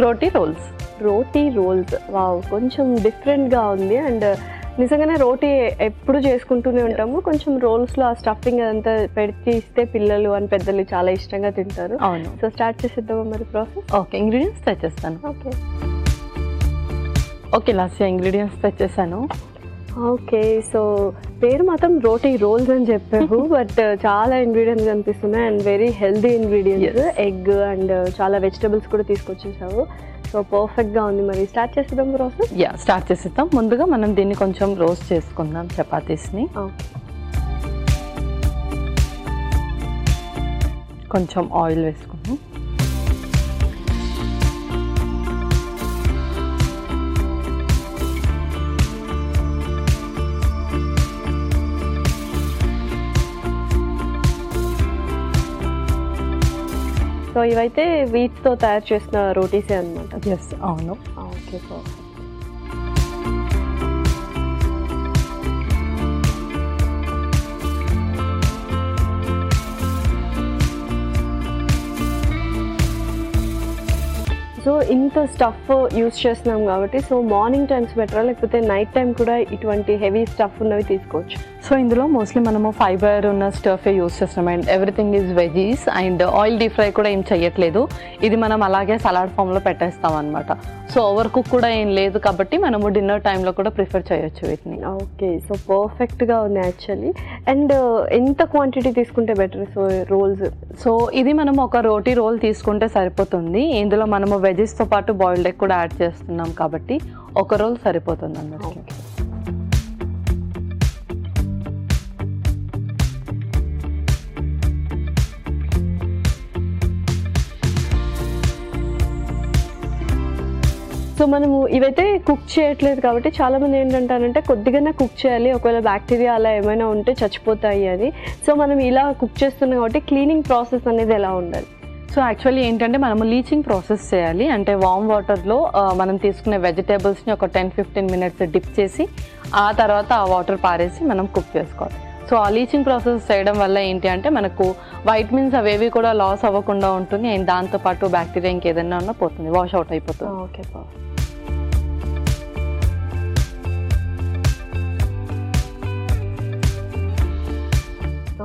రోటీ roles. రోటీ roles, wow, కొంచెం డిఫరెంట్గా ఉంది. అండ్ నిజంగానే రోటీ ఎప్పుడు చేసుకుంటూనే ఉంటాము, కొంచెం రోల్స్లో ఆ స్టఫింగ్ అదంతా పెడితే ఇస్తే పిల్లలు అని పెద్దలు చాలా ఇష్టంగా తింటారు. అవును. సో స్టార్ట్ చేసేద్దామా మరి ప్రాసెస్? ఓకే, ఇంగ్రీడియంట్స్ తెచ్చేస్తాను. ఓకే ఓకే లాస్య, ఇంగ్రీడియంట్స్ తెచ్చేసాను. ఓకే, సో పేరు మాత్రం రోటీ రోల్స్ అని చెప్పావు, బట్ చాలా ఇంగ్రీడియంట్స్ కనిపిస్తున్నాయి and very healthy ingredients. Egg and చాలా వెజిటబుల్స్ కూడా తీసుకొచ్చేసావు. సో పర్ఫెక్ట్గా ఉంది. మరి స్టార్ట్ చేసేద్దాం ప్రాసెస్? స్టార్ట్ చేసేద్దాం. ముందుగా మనం దీన్ని కొంచెం రోస్ట్ చేసుకుందాం, చపాతీస్ని. ఓకే, కొంచెం ఆయిల్ వేసుకుందాం. సో ఇవైతే వీట్తో తయారు చేసిన రోటీసే అనమాట. ఎస్, అవును. Okay, perfect. సో ఇంత స్టఫ్ యూస్ చేస్తున్నాం కాబట్టి, సో మార్నింగ్ టైమ్స్ బెటరా లేకపోతే నైట్ టైం కూడా ఇటువంటి హెవీ స్టఫ్ ఉన్నవి తీసుకోవచ్చు? సో ఇందులో మోస్ట్లీ మనము ఫైబర్ ఉన్న స్టఫే యూస్ చేస్తున్నాం and everything is veggies and oil deep fry కూడా ఏం చెయ్యట్లేదు. ఇది మనం అలాగే సలాడ్ ఫామ్లో పెట్టేస్తాం అనమాట. సో ఓవర్ కుక్ కూడా ఏం లేదు కాబట్టి మనము డిన్నర్ టైంలో కూడా ప్రిఫర్ చేయొచ్చు వీటిని. ఓకే, సో పర్ఫెక్ట్గా ఉంది యాక్చువల్లీ. అండ్ ఎంత క్వాంటిటీ తీసుకుంటే బెటర్ సో రోల్స్? సో ఇది మనం ఒక రోటీ రోల్ తీసుకుంటే సరిపోతుంది. ఇందులో మనము వెజెస్తో పాటు బాయిల్డ్ ఎగ్ కూడా యాడ్ చేస్తున్నాం కాబట్టి ఒక రోల్ సరిపోతుంది అన్నట్టు. సో మనము ఇవైతే కుక్ చేయట్లేదు కాబట్టి చాలామంది ఏంటంటారంటే కొద్దిగానే కుక్ చేయాలి, ఒకవేళ బ్యాక్టీరియా అలా ఏమైనా ఉంటే చచ్చిపోతాయి అని. సో మనం ఇలా కుక్ చేస్తున్నాం కాబట్టి క్లీనింగ్ ప్రాసెస్ అనేది ఎలా ఉండాలి? సో యాక్చువల్లీ ఏంటంటే మనము లీచింగ్ ప్రాసెస్ చేయాలి. అంటే వామ్ వాటర్లో మనం తీసుకునే వెజిటేబుల్స్ని ఒక 10-15 మినిట్స్ డిప్ చేసి ఆ తర్వాత ఆ వాటర్ పారేసి మనం కుక్ చేసుకోవాలి. సో ఆ లీచింగ్ ప్రాసెస్ చేయడం వల్ల ఏంటి అంటే మనకు వైటమిన్స్ అవేవి కూడా లాస్ అవ్వకుండా ఉంటుంది అండ్ దాంతోపాటు బ్యాక్టీరియా ఇంకేదైనా ఉన్నా పోతుంది, వాష్ అవుట్ అయిపోతుంది. Okay,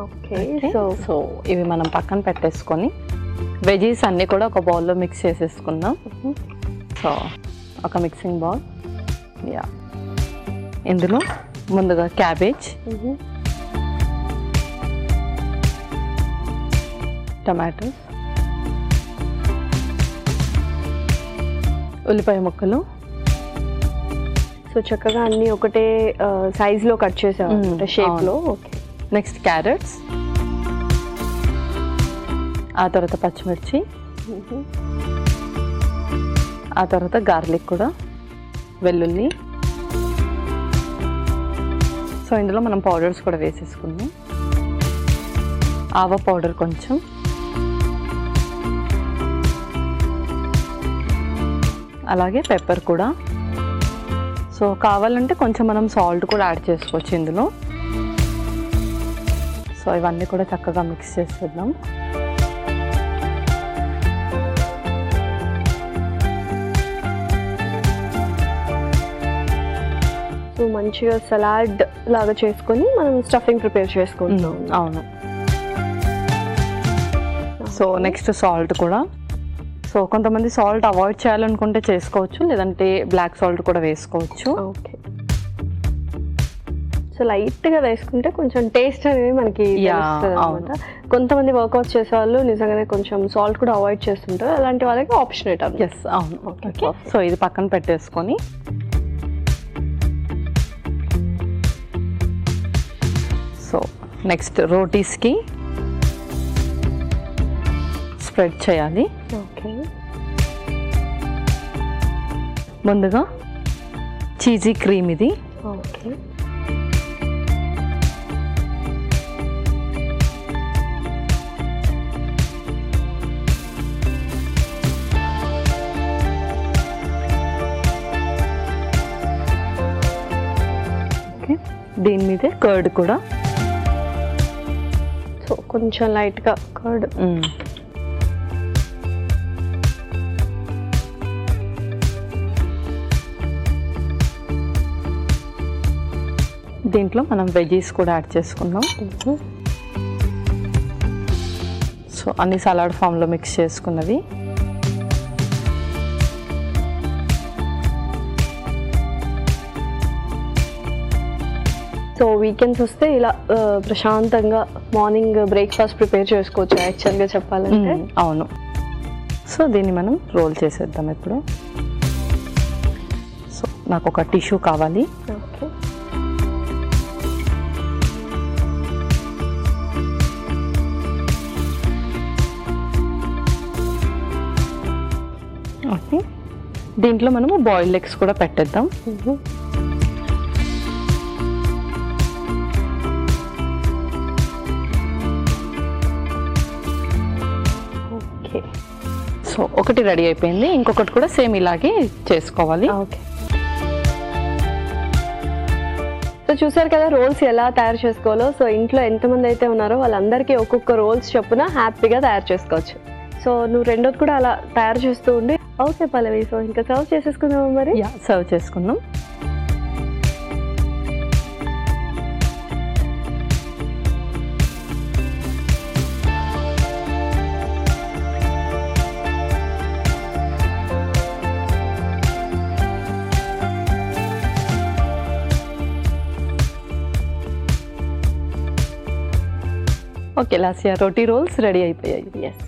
okay. సో ఇవి మనం పక్కన పెట్టేసుకొని వెజీస్ అన్నీ కూడా ఒక బౌల్లో మిక్స్ చేసేసుకుందాం. సో ఒక మిక్సింగ్ బౌల్, ఇందులో ముందుగా క్యాబేజ్, టమాటోస్, ఉల్లిపాయ ముక్కలు. సో చక్కగా అన్నీ ఒకటే సైజులో కట్ చేసాము, షేప్లో. ఓకే, నెక్స్ట్ క్యారెట్స్, ఆ తర్వాత పచ్చిమిర్చి, ఆ తర్వాత గార్లిక్ కూడా, వెల్లుల్లి. సో ఇందులో మనం పౌడర్స్ కూడా వేసేసుకుందాం. ఆవ పౌడర్ కొంచెం, అలాగే పెప్పర్ కూడా. సో కావాలంటే కొంచెం మనం సాల్ట్ కూడా యాడ్ చేసుకోవచ్చు ఇందులో. సో ఇవన్నీ కూడా చక్కగా మిక్స్ చేసేద్దాం. సో మంచిగా సలాడ్ లాగా చేసుకొని మనం స్టఫింగ్ ప్రిపేర్ చేసుకుంటాం. అవును. సో నెక్స్ట్ సాల్ట్ కూడా. సో కొంతమంది సాల్ట్ అవాయిడ్ చేయాలనుకుంటే చేసుకోవచ్చు, లేదంటే బ్లాక్ సాల్ట్ కూడా వేసుకోవచ్చు. ఓకే, సో లైట్గా వేసుకుంటే కొంచెం టేస్ట్ అనేది మనకి అనమాట. కొంతమంది వర్కౌట్స్ చేసే వాళ్ళు నిజంగానే కొంచెం సాల్ట్ కూడా అవాయిడ్ చేస్తుంటారు, అలాంటి వాళ్ళకి ఆప్షనేట్. ఎస్, అవును. ఓకే, సో ఇది పక్కన పెట్టేసుకొని సో నెక్స్ట్ రోటీస్కి స్ప్రెడ్ చేయాలి. ఓకే, ముందుగా చీజీ క్రీమ్ ఇది. ఓకే, దీని మీదే కర్డ్ కూడా. సో కొంచెం లైట్గా కర్డ్. దీంట్లో మనం వెజీస్ కూడా యాడ్ చేసుకుందాం. సో అన్ని సలాడ్ ఫామ్లో మిక్స్ చేసుకున్నవి. సో వీకెండ్స్ వస్తే ఇలా ప్రశాంతంగా మార్నింగ్ బ్రేక్ఫాస్ట్ ప్రిపేర్ చేసుకోవచ్చు యాక్చువల్గా చెప్పాలంటే. అవును. సో దీన్ని మనం రోల్ చేసేద్దాం ఇప్పుడు. సో నాకు ఒక టిష్యూ కావాలి. ఓకే. ఓకే, దీంట్లో మనము బాయిల్డ్ ఎగ్స్ కూడా పెట్టేద్దాం. ఓకే. సో ఒకటి రెడీ అయిపోయింది, ఇంకొకటి కూడా సేమ్ ఇలాగే చేసుకోవాలి. ఓకే. సో చూసారు కదా రోల్స్ ఎలా తయారు చేసుకోవాలో. సో ఇంట్లో ఎంతమంది అయితే ఉన్నారో వాళ్ళందరికీ ఒక్కొక్క రోల్స్ చొప్పున హ్యాపీగా తయారు చేసుకోవచ్చు. సో నువ్వు రెండోది కూడా అలా తయారు చేస్తూ ఉండి. ఓకే పల్లవి, సో ఇంకా సర్వ్ చేసేసుకుందాం మరి. సర్వ్ చేసుకుందాం. ఓకే లాస్యా, రోటీ రోల్స్ రెడీ అయిపోయాయి. ఎస్,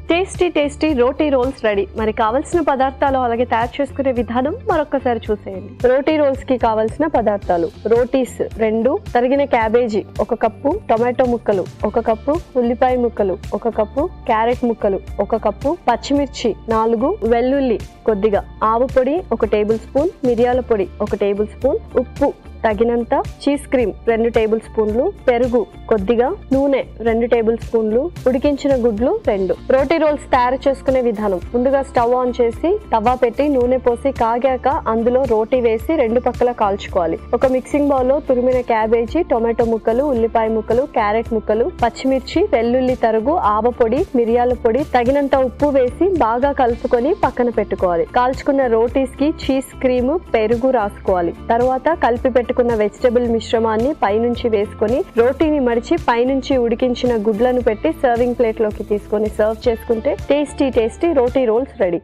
టేస్టీ టేస్టీ రోటీ రోల్స్ రెడీ. మరి కావాల్సిన పదార్థాలు అలాగే తయారు చేసుకునే విధానం మరొకసారి చూసేయండి. రోటీ రోల్స్ కి కావాల్సిన పదార్థాలు: రోటీస్ 2, తరిగిన క్యాబేజీ 1 కప్పు, టొమాటో ముక్కలు 1 కప్పు, ఉల్లిపాయ ముక్కలు 1 కప్పు, క్యారెట్ ముక్కలు 1 కప్పు, పచ్చిమిర్చి 4, వెల్లుల్లి కొద్దిగా, ఆవు పొడి 1 టేబుల్ స్పూన్, మిరియాల పొడి 1 టేబుల్ స్పూన్, ఉప్పు తగినంత, చీజ్ క్రీమ్ 2 టేబుల్ స్పూన్లు, పెరుగు కొద్దిగా, నూనె 2 టేబుల్ స్పూన్లు, ఉడికించిన గుడ్లు 2. రోటీ రోల్స్ తయారు చేసుకునే విధానం: ముందుగా స్టవ్ ఆన్ చేసి తవా పెట్టి నూనె పోసి కాగాక అందులో రోటీ వేసి 2 పక్కల కాల్చుకోవాలి. ఒక మిక్సింగ్ బౌల్ లో తురిమిన క్యాబేజీ, టొమాటో ముక్కలు, ఉల్లిపాయ ముక్కలు, క్యారెట్ ముక్కలు, పచ్చిమిర్చి, వెల్లుల్లి తరుగు, ఆవ పొడి, మిరియాల పొడి, తగినంత ఉప్పు వేసి బాగా కలుపుకొని పక్కన పెట్టుకోవాలి. కాల్చుకున్న రోటీస్ కి చీజ్ క్రీమ్, పెరుగు రాసుకోవాలి. తర్వాత కలిపి పెట్టుకున్న వెజిటబుల్ మిశ్రమాన్ని పైనుంచి వేసుకొని రోటీని మడిచి పైనుంచి ఉడికించిన గుడ్లను పెట్టి సర్వింగ్ ప్లేట్ లోకి తీసుకొని సర్వ్ చేసుకుంటే టేస్టీ టేస్టీ రోటీ రోల్స్ రెడీ.